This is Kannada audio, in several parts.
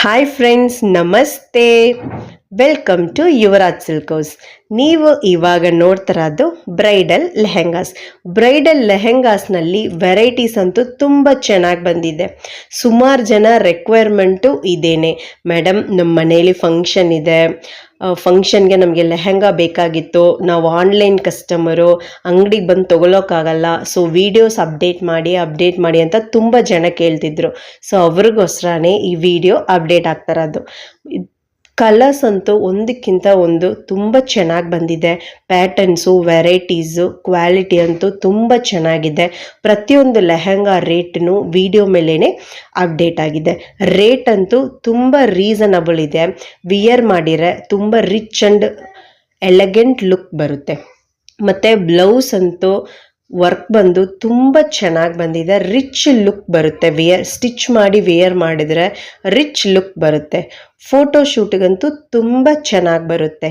ಹಾಯ್ ಫ್ರೆಂಡ್ಸ್, ನಮಸ್ತೆ. Welcome to Yuvraj silk house. ನೀವು ಇವಾಗ ನೋಡ್ತಿರೋದು ಬ್ರೈಡಲ್ ಲೆಹೆಂಗಾಸ್ನಲ್ಲಿ ವೆರೈಟೀಸ್ ಅಂತೂ ತುಂಬ ಚೆನ್ನಾಗಿ ಬಂದಿದೆ. ಸುಮಾರು ಜನ ರಿಕ್ವೈರ್ಮೆಂಟು ಇದೇನೆ, ಮೇಡಮ್ ನಮ್ಮ ಮನೇಲಿ ಫಂಕ್ಷನ್ ಇದೆ, ಫಂಕ್ಷನ್ಗೆ ನಮಗೆ ಲೆಹೆಂಗಾ ಬೇಕಾಗಿತ್ತು, ನಾವು ಆನ್ಲೈನ್ ಕಸ್ಟಮರು, ಅಂಗಡಿಗೆ ಬಂದು ತೊಗೊಳೋಕ್ಕಾಗಲ್ಲ, ಸೊ ವೀಡಿಯೋಸ್ ಅಪ್ಡೇಟ್ ಮಾಡಿ ಅಂತ ತುಂಬ ಜನ ಕೇಳ್ತಿದ್ರು. ಸೊ ಅವ್ರಿಗೋಸ್ಕರನೇ ಈ ವಿಡಿಯೋ ಅಪ್ಡೇಟ್ ಆಗ್ತಾ ಇರೋದು. ಕಲರ್ಸ್ ಅಂತೂ ಒಂದಕ್ಕಿಂತ ಒಂದು ತುಂಬ ಚೆನ್ನಾಗಿ ಬಂದಿದೆ. ಪ್ಯಾಟರ್ನ್ಸು, ವೆರೈಟೀಸು, ಕ್ವಾಲಿಟಿ ಅಂತೂ ತುಂಬ ಚೆನ್ನಾಗಿದೆ. ಪ್ರತಿಯೊಂದು ಲೆಹೆಂಗಾ ರೇಟ್ನು ವಿಡಿಯೋ ಮೇಲೇ ಅಪ್ಡೇಟ್ ಆಗಿದೆ. ರೇಟ್ ಅಂತೂ ತುಂಬ ರೀಸನಬಲ್ ಇದೆ. ವಿಯರ್ ಮಾಡಿದರೆ ತುಂಬ ರಿಚ್ ಆ್ಯಂಡ್ ಎಲೆಗೆಂಟ್ ಲುಕ್ ಬರುತ್ತೆ. ಮತ್ತು ಬ್ಲೌಸ್ ಅಂತೂ ವರ್ಕ್ ಬಂದು ತುಂಬ ಚೆನ್ನಾಗಿ ಬಂದಿದೆ. ರಿಚ್ ಲುಕ್ ಬರುತ್ತೆ. ಸ್ಟಿಚ್ ಮಾಡಿ ವೇರ್ ಮಾಡಿದರೆ ರಿಚ್ ಲುಕ್ ಬರುತ್ತೆ. ಫೋಟೋ ಶೂಟ್ಗಂತೂ ತುಂಬ ಚೆನ್ನಾಗಿ ಬರುತ್ತೆ.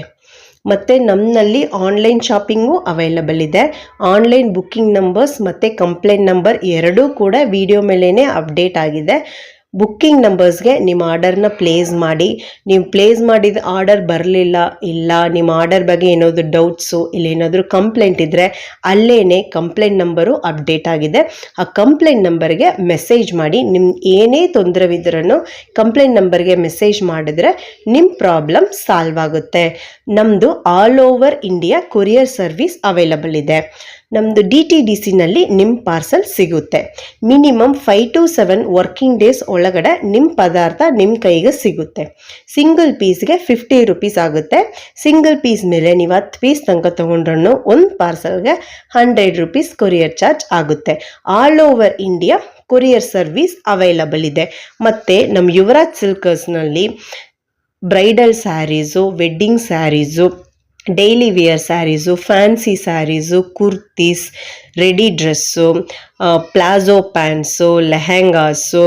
ಮತ್ತು ನಮ್ಮಲ್ಲಿ ಆನ್ಲೈನ್ ಶಾಪಿಂಗು ಅವೈಲಬಲ್ ಇದೆ. ಆನ್ಲೈನ್ ಬುಕ್ಕಿಂಗ್ ನಂಬರ್ಸ್ ಮತ್ತು ಕಂಪ್ಲೇಂಟ್ ನಂಬರ್ ಎರಡೂ ಕೂಡ ವಿಡಿಯೋ ಮೇಲೇ ಅಪ್ಡೇಟ್ ಆಗಿದೆ. ಬುಕ್ಕಿಂಗ್ ನಂಬರ್ಸ್ಗೆ ನಿಮ್ಮ ಆರ್ಡರ್ನ ಪ್ಲೇಸ್ ಮಾಡಿ. ನೀವು ಪ್ಲೇಸ್ ಮಾಡಿದ ಆರ್ಡರ್ ಬರಲಿಲ್ಲ, ಇಲ್ಲ ನಿಮ್ಮ ಆರ್ಡರ್ ಬಗ್ಗೆ ಏನಾದರೂ ಡೌಟ್ಸು, ಇಲ್ಲ ಏನಾದರೂ ಕಂಪ್ಲೇಂಟ್ ಇದ್ದರೆ ಅಲ್ಲೇ ಕಂಪ್ಲೇಂಟ್ ನಂಬರು ಅಪ್ಡೇಟ್ ಆಗಿದೆ. ಆ ಕಂಪ್ಲೇಂಟ್ ನಂಬರ್ಗೆ ಮೆಸೇಜ್ ಮಾಡಿ. ನಿಮ್ಮ ಏನೇ ತೊಂದರೆವಿದ್ರೂ ಕಂಪ್ಲೇಂಟ್ ನಂಬರ್ಗೆ ಮೆಸೇಜ್ ಮಾಡಿದ್ರೆ ನಿಮ್ಮ ಪ್ರಾಬ್ಲಮ್ ಸಾಲ್ವ್ ಆಗುತ್ತೆ. ನಮ್ಮದು all over India courier service available ಇದೆ. ನಮ್ಮದು DTDCನಲ್ಲಿ ನಿಮ್ಮ ಪಾರ್ಸಲ್ ಸಿಗುತ್ತೆ. ಮಿನಿಮಮ್ 5 to 7 ವರ್ಕಿಂಗ್ ಡೇಸ್ ಒಳಗಡೆ ನಿಮ್ಮ ಪದಾರ್ಥ ನಿಮ್ಮ ಕೈಗೆ ಸಿಗುತ್ತೆ. ಸಿಂಗಲ್ ಪೀಸ್ಗೆ 50 ರೂಪೀಸ್ ಆಗುತ್ತೆ. ಸಿಂಗಲ್ ಪೀಸ್ ಮೇಲೆ ನೀವು 10 ಪೀಸ್ ತನಕ ತೊಗೊಂಡ್ರೂ ಒಂದು ಪಾರ್ಸಲ್ಗೆ 100 ರೂಪೀಸ್ ಕೊರಿಯರ್ ಚಾರ್ಜ್ ಆಗುತ್ತೆ. All over India courier service available ಇದೆ. ಮತ್ತು ನಮ್ಮ ಯುವರಾಜ್ ಸಿಲ್ಕರ್ಸ್ನಲ್ಲಿ bridal sarees, wedding sarees, daily wear sarees, fancy sarees, kurtis, ready dress, palazzo pants, lehengas,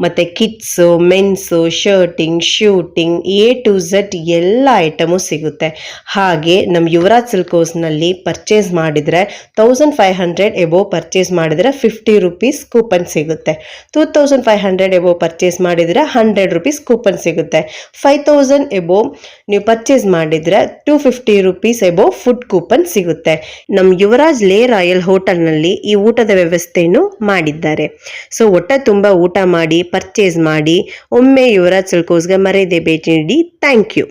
ಮತ್ತು kids, mens, suiting A to Z ಎಲ್ಲ ಐಟಮು ಸಿಗುತ್ತೆ. ಹಾಗೆ ನಮ್ಮ ಯುವರಾಜ್ ಸಿಲ್ಕ್ ಹೌಸ್ನಲ್ಲಿ ಪರ್ಚೇಸ್ ಮಾಡಿದರೆ 1500 ಎಬೋವ್ ಪರ್ಚೇಸ್ ಮಾಡಿದರೆ 50 ರೂಪೀಸ್ ಕೂಪನ್ ಸಿಗುತ್ತೆ. 2500 ಎಬೋವ್ ಪರ್ಚೇಸ್ ಮಾಡಿದರೆ 100 ರೂಪೀಸ್ ಕೂಪನ್ ಸಿಗುತ್ತೆ. 5000 ಎಬೋವ್ ನೀವು ಪರ್ಚೇಸ್ ಮಾಡಿದರೆ 250 ರೂಪೀಸ್ ಎಬೋವ್ ಫುಡ್ ಕೂಪನ್ ಸಿಗುತ್ತೆ. ನಮ್ಮ ಯುವರಾಜ್ ಲೇ ರಾಯಲ್ ಹೋಟೆಲ್ನಲ್ಲಿ ಈ ಊಟದ ವ್ಯವಸ್ಥೆಯನ್ನು ಮಾಡಿದ್ದಾರೆ. ಸೊ ಹೊಟ್ಟೆ ತುಂಬ ಊಟ ಮಾಡಿ, ಪರ್ಚೇಸ್ ಮಾಡಿ, ಒಮ್ಮೆ ಯುವರಾಜ್ ಸಿಲ್ಕ್ ಹೌಸ್ಗೆ ಮರೆಯದೆ ಭೇಟಿ ನೀಡಿ. Thank you.